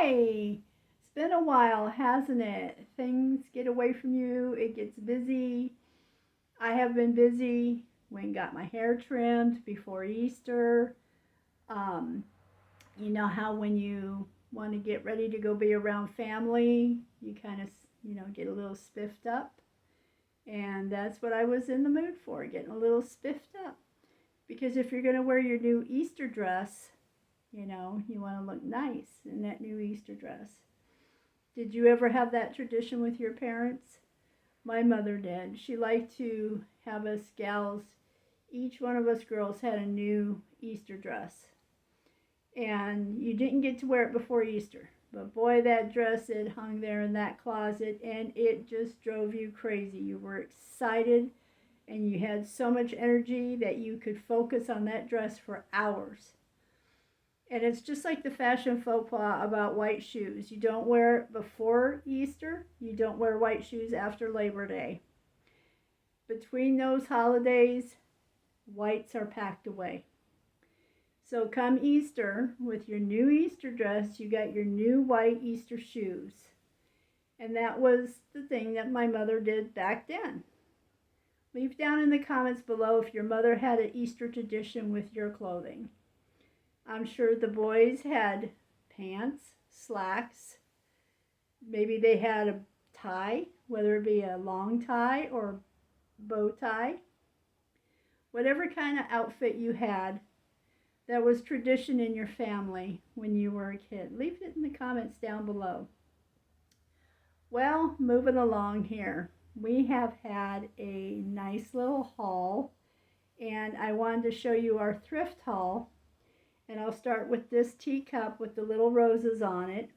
Hi! It's been a while, hasn't it? Things get away from you, it gets busy. I have been busy. Went and got my hair trimmed before Easter. Um, you know how when you want to get ready to go be around family, you kind of, get a little spiffed up. And that's what I was in the mood for, getting a little spiffed up. Because if you're going to wear your new Easter dress, you want to look nice in that new Easter dress. Did you ever have that tradition with your parents? My mother did. She liked to have us gals, each one of us girls had a new Easter dress. And you didn't get to wear it before Easter. But boy, that dress, it hung there in that closet and it just drove you crazy. You were excited and you had so much energy that you could focus on that dress for hours. And it's just like the fashion faux pas about white shoes. You don't wear it before Easter. You don't wear white shoes after Labor Day. Between those holidays, whites are packed away. So come Easter, with your new Easter dress, you got your new white Easter shoes. And that was the thing that my mother did back then. Leave down in the comments below if your mother had an Easter tradition with your clothing. I'm sure the boys had pants, slacks. Maybe they had a tie, whether it be a long tie or bow tie. Whatever kind of outfit you had that was tradition in your family when you were a kid. Leave it in the comments down below. Well, moving along here. We have had a nice little haul, and I wanted to show you our thrift haul. And I'll start with this teacup with the little roses on it.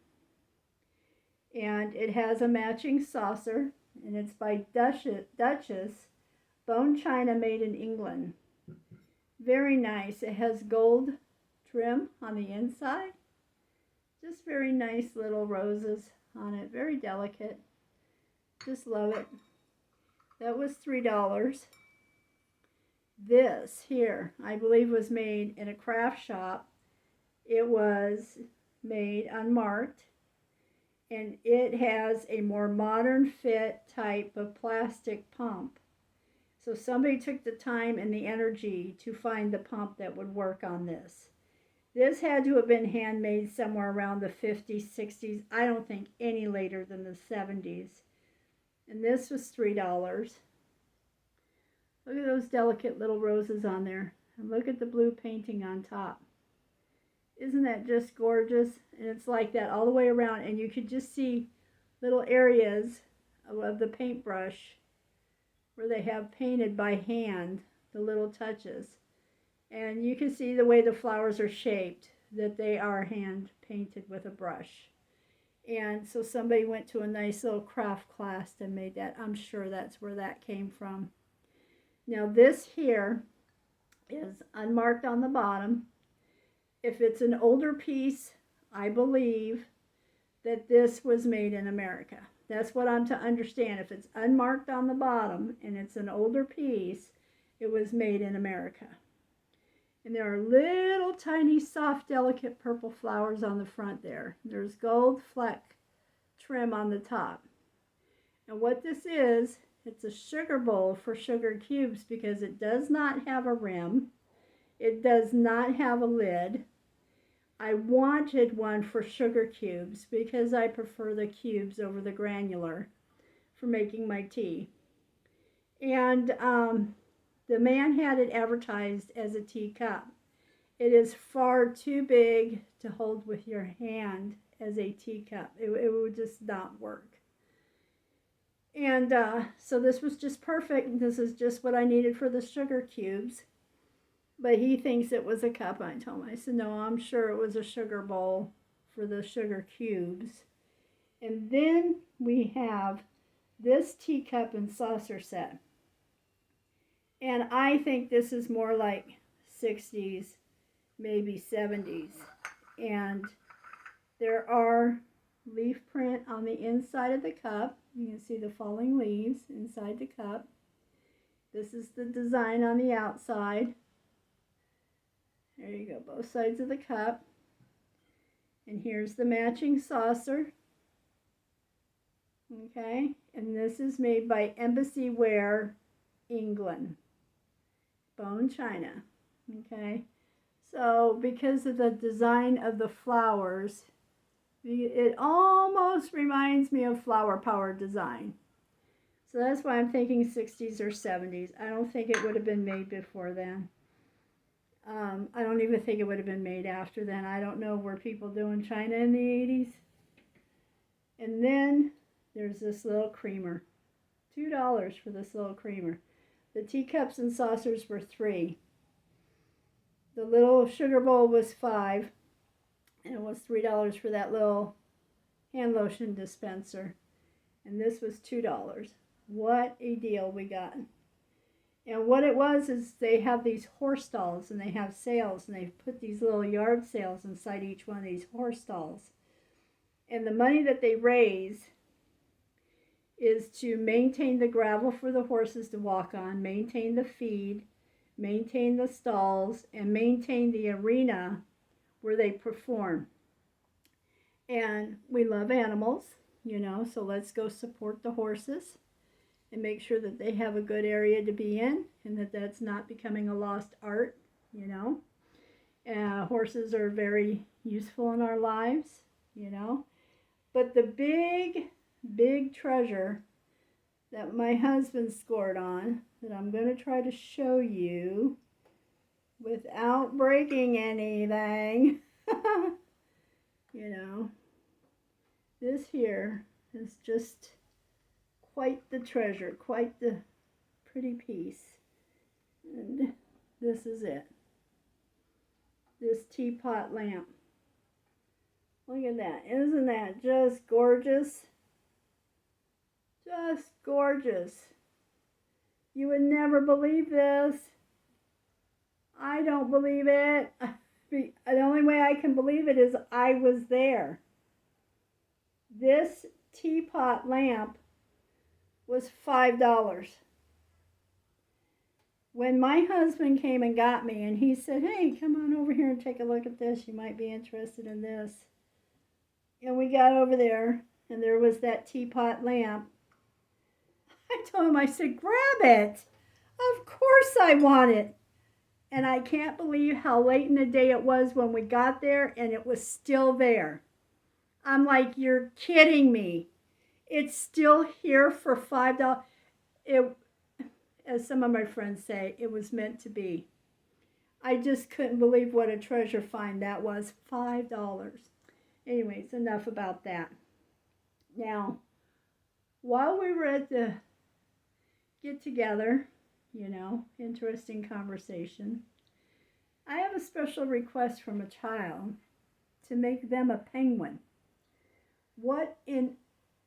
And it has a matching saucer, and it's by Duchess, bone china made in England. Very nice. It has gold trim on the inside. Just very nice little roses on it. Very delicate. Just love it. That was $3. This here, I believe, was made in a craft shop. It was made unmarked, and it has a more modern fit type of plastic pump. So somebody took the time and the energy to find the pump that would work on this. This had to have been handmade somewhere around the 50s, 60s. I don't think any later than the 70s. And this was $3. Look at those delicate little roses on there. And look at the blue painting on top. Isn't that just gorgeous? And it's like that all the way around. And you could just see little areas of the paintbrush where they have painted by hand the little touches. And you can see the way the flowers are shaped, that they are hand painted with a brush. And so somebody went to a nice little craft class and made that. I'm sure that's where that came from. Now this here is unmarked on the bottom. If it's an older piece, I believe that this was made in America. That's what I'm to understand. If it's unmarked on the bottom and it's an older piece, it was made in America. And there are little tiny soft delicate purple flowers on the front there. There's gold fleck trim on the top. And what this is, it's a sugar bowl for sugar cubes because it does not have a rim. It does not have a lid. I wanted one for sugar cubes because I prefer the cubes over the granular for making my tea. And the man had it advertised as a teacup. It is far too big to hold with your hand as a teacup. It would just not work. And so this was just perfect. This is just what I needed for the sugar cubes. But he thinks it was a cup. I told him, I said, no, I'm sure it was a sugar bowl for the sugar cubes. And then we have this teacup and saucer set. And I think this is more like 60s, maybe 70s. And there are leaf print on the inside of the cup. You can see the falling leaves inside the cup. This is the design on the outside. There you go, both sides of the cup. And here's the matching saucer. Okay, and this is made by Embassy Ware, England. Bone china. Okay, so because of the design of the flowers, it almost reminds me of flower power design. So that's why I'm thinking 60s or 70s. I don't think it would have been made before then. I don't even think it would have been made after then. I don't know, were people doing china in the 80s? And then there's this little creamer. $2 for this little creamer. The teacups and saucers were $3. The little sugar bowl was $5. And it was $3 for that little hand lotion dispenser. And this was $2. What a deal we got. And what it was is they have these horse stalls and they have sales, and they put these little yard sales inside each one of these horse stalls. And the money that they raise is to maintain the gravel for the horses to walk on, maintain the feed, maintain the stalls, and maintain the arena where they perform. And we love animals, you know, so let's go support the horses and make sure that they have a good area to be in, and that that's not becoming a lost art, you know. Horses are very useful in our lives, you know. But the big treasure that my husband scored on, that I'm going to try to show you without breaking anything, you know, this here is just quite the treasure, quite the pretty piece. And this is it. This teapot lamp. Look at that. Isn't that just gorgeous? Just gorgeous. You would never believe this. I don't believe it. The only way I can believe it is I was there. This teapot lamp was $5. When my husband came and got me, and he said, hey, come on over here and take a look at this. You might be interested in this. And we got over there, and there was that teapot lamp. I told him, I said, grab it. Of course I want it. And I can't believe how late in the day it was when we got there, and it was still there. I'm like, you're kidding me. It's still here for $5. It, as some of my friends say, it was meant to be. I just couldn't believe what a treasure find that was. $5. Anyways, enough about that. Now, while we were at the get together, you know, interesting conversation, I have a special request from a child to make them a penguin. What an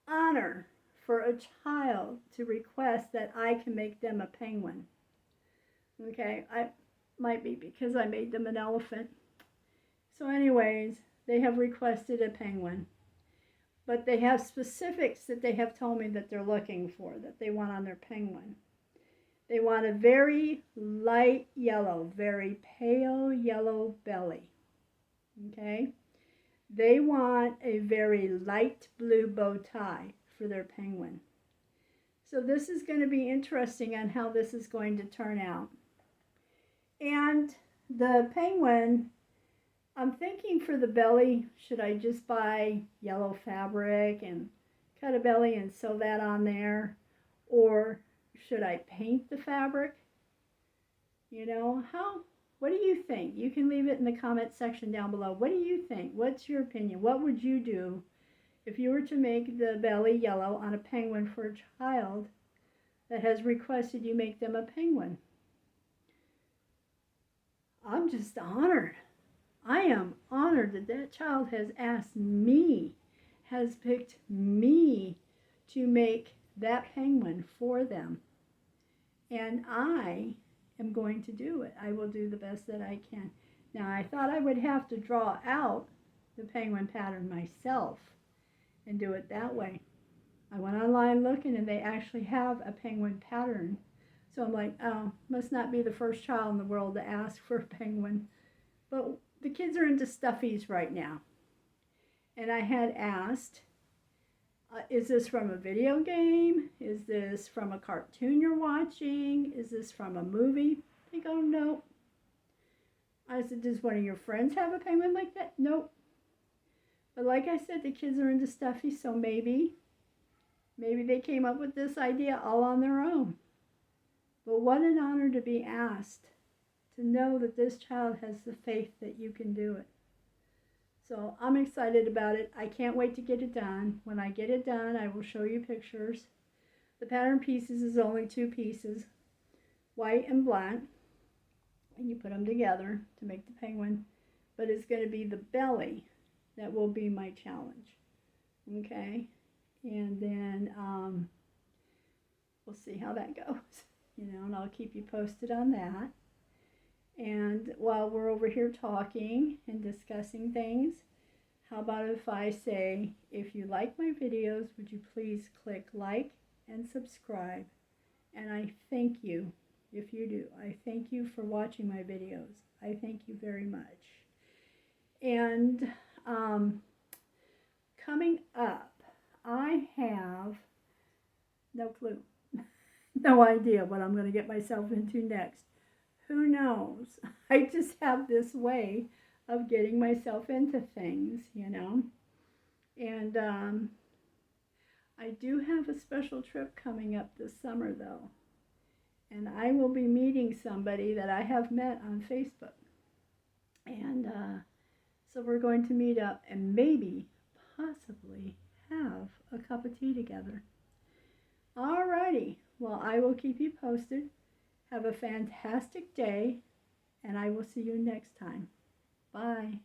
honor for a child to request that I can make them a penguin. Okay, I might be because I made them an elephant. So anyways, they have requested a penguin. But they have specifics that they have told me that they're looking for, that they want on their penguin. They want a very light yellow, very pale yellow belly. Okay? They want a very light blue bow tie for their penguin. So this is going to be interesting on how this is going to turn out. And the penguin, I'm thinking for the belly, should I just buy yellow fabric and cut a belly and sew that on there? Or should I paint the fabric? You know, what do you think? You can leave it in the comment section down below. What do you think? What's your opinion? What would you do if you were to make the belly yellow on a penguin for a child that has requested you make them a penguin? I'm just honored. I am honored that that child has asked me, has picked me to make that penguin for them. And I am going to do it. I will do the best that I can. Now, I thought I would have to draw out the penguin pattern myself and do it that way. I went online looking, and they actually have a penguin pattern. So I'm like, oh, must not be the first child in the world to ask for a penguin. But the kids are into stuffies right now. And I had asked, is this from a video game? Is this from a cartoon you're watching? Is this from a movie? They go, nope. I said, does one of your friends have a penguin like that? Nope. But like I said, the kids are into stuffy, so maybe they came up with this idea all on their own. But what an honor to be asked, to know that this child has the faith that you can do it. So I'm excited about it. I can't wait to get it done. When I get it done, I will show you pictures. The pattern pieces is only 2 pieces, white and black. And you put them together to make the penguin. But it's going to be the belly that will be my challenge. Okay? And then we'll see how that goes. And I'll keep you posted on that. And while we're over here talking and discussing things, how about if I say, if you like my videos, would you please click like and subscribe? And I thank you if you do. I thank you for watching my videos. I thank you very much. And coming up, I have no clue, no idea what I'm going to get myself into next. Who knows? I just have this way of getting myself into things, And I do have a special trip coming up this summer, though. And I will be meeting somebody that I have met on Facebook. And so we're going to meet up and maybe, possibly, have a cup of tea together. Alrighty. Well, I will keep you posted. Have a fantastic day, and I will see you next time. Bye.